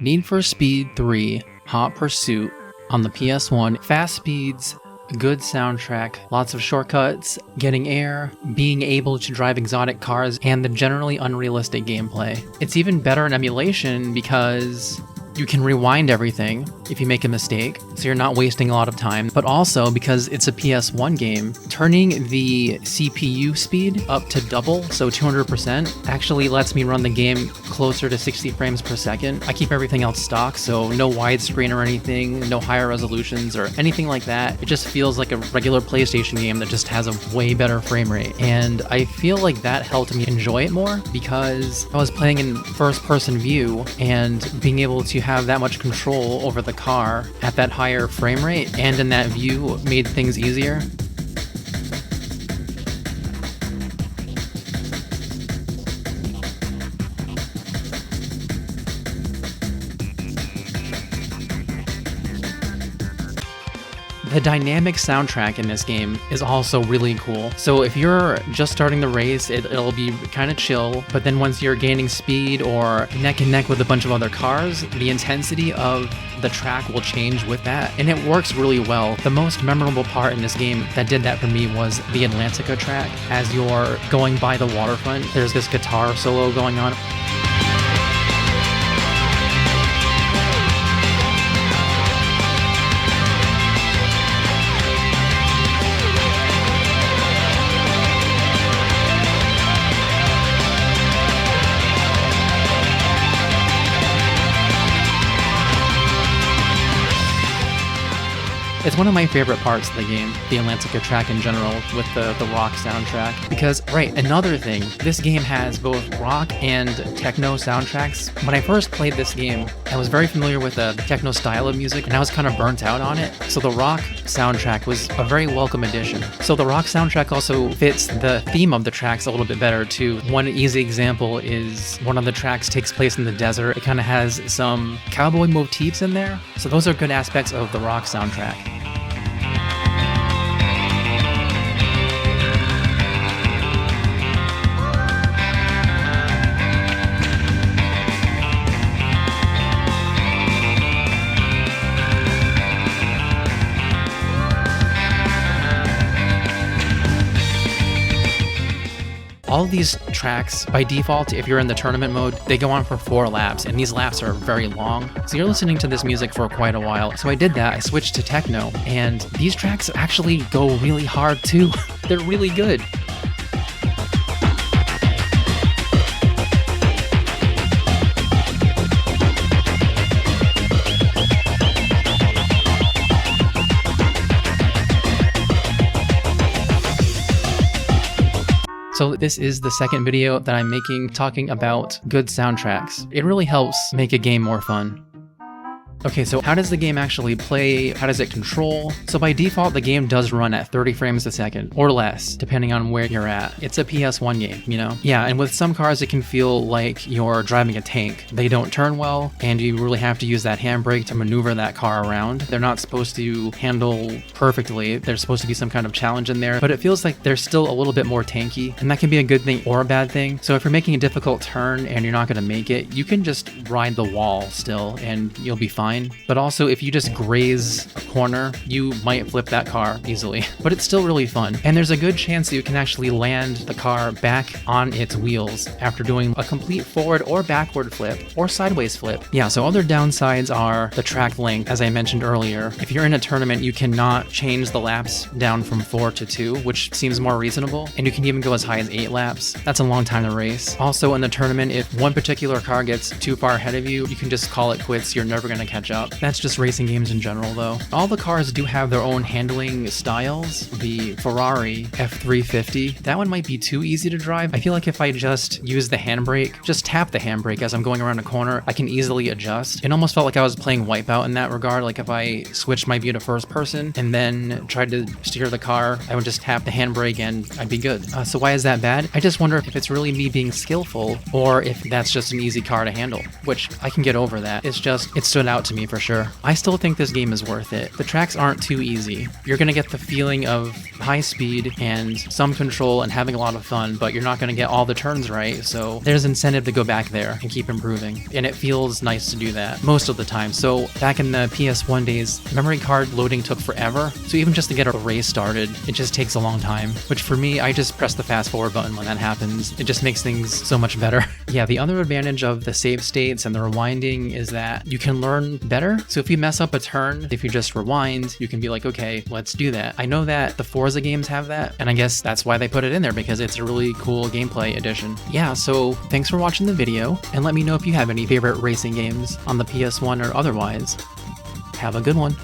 Need for Speed 3 Hot Pursuit on the PS1. Fast speeds, good soundtrack, lots of shortcuts, getting air, being able to drive exotic cars, and the generally unrealistic gameplay. It's even better in emulation because you can rewind everything if you make a mistake, so you're not wasting a lot of time, but also because it's a PS1 game, turning the CPU speed up to double, so 200%, actually lets me run the game closer to 60 frames per second. I keep everything else stock, so no widescreen or anything, no higher resolutions or anything like that. It just feels like a regular PlayStation game that just has a way better frame rate. And I feel like that helped me enjoy it more because I was playing in first-person view and being able to have that much control over the car at that higher frame rate and in that view made things easier. The dynamic soundtrack in this game is also really cool. So if you're just starting the race, it'll be kind of chill, but then once you're gaining speed or neck and neck with a bunch of other cars, the intensity of the track will change with that, and it works really well. The most memorable part in this game that did that for me was the Atlantica track. As you're going by the waterfront, there's this guitar solo going on. It's one of my favorite parts of the game, the Atlantica track in general, with the rock soundtrack. Because, right, another thing, this game has both rock and techno soundtracks. When I first played this game, I was very familiar with the techno style of music, and I was kind of burnt out on it. So the rock soundtrack was a very welcome addition. So the rock soundtrack also fits the theme of the tracks a little bit better, too. One easy example is one of the tracks takes place in the desert. It kind of has some cowboy motifs in there. So those are good aspects of the rock soundtrack. All of these tracks, by default, if you're in the tournament mode, they go on for 4 laps, and these laps are very long. So you're listening to this music for quite a while. So I did that, I switched to techno, and these tracks actually go really hard too. They're really good. So this is the second video that I'm making talking about good soundtracks. It really helps make a game more fun. Okay, so how does the game actually play? How does it control? So by default, the game does run at 30 frames a second, or less, depending on where you're at. It's a PS1 game, you know? Yeah, and with some cars, it can feel like you're driving a tank. They don't turn well, and you really have to use that handbrake to maneuver that car around. They're not supposed to handle perfectly. There's supposed to be some kind of challenge in there, but it feels like they're still a little bit more tanky, and that can be a good thing or a bad thing. So if you're making a difficult turn and you're not gonna make it, you can just ride the wall still, and you'll be fine. But also, if you just graze a corner, you might flip that car easily. But it's still really fun. And there's a good chance that you can actually land the car back on its wheels after doing a complete forward or backward flip or sideways flip. Yeah, so other downsides are the track length, as I mentioned earlier. If you're in a tournament, you cannot change the laps down from 4 to 2, which seems more reasonable. And you can even go as high as 8 laps. That's a long time to race. Also in the tournament, if one particular car gets too far ahead of you, you can just call it quits. You're never gonna catch up. That's just racing games in general, though. All the cars do have their own handling styles. The Ferrari F350, that one might be too easy to drive. I feel like if I just use the handbrake, just tap the handbrake as I'm going around a corner, I can easily adjust. It almost felt like I was playing Wipeout in that regard. Like if I switched my view to first person and then tried to steer the car, I would just tap the handbrake and I'd be good. So why is that bad? I just wonder if it's really me being skillful or if that's just an easy car to handle, which I can get over that. It's just, it stood out out to me for sure. I still think this game is worth it. The tracks aren't too easy. You're gonna get the feeling of high speed and some control and having a lot of fun, but you're not gonna get all the turns right, so there's incentive to go back there and keep improving. And it feels nice to do that most of the time. So back in the PS1 days, memory card loading took forever, so even just to get a race started, it just takes a long time, which for me, I just press the fast forward button when that happens. It just makes things so much better. Yeah, the other advantage of the save states and the rewinding is that you can learn better. So if you mess up a turn, if you just rewind, you can be like, okay, let's do that. I know that the Forza games have that, and I guess that's why they put it in there, because it's a really cool gameplay addition. Yeah, so thanks for watching the video, and let me know if you have any favorite racing games on the PS1 or otherwise. Have a good one.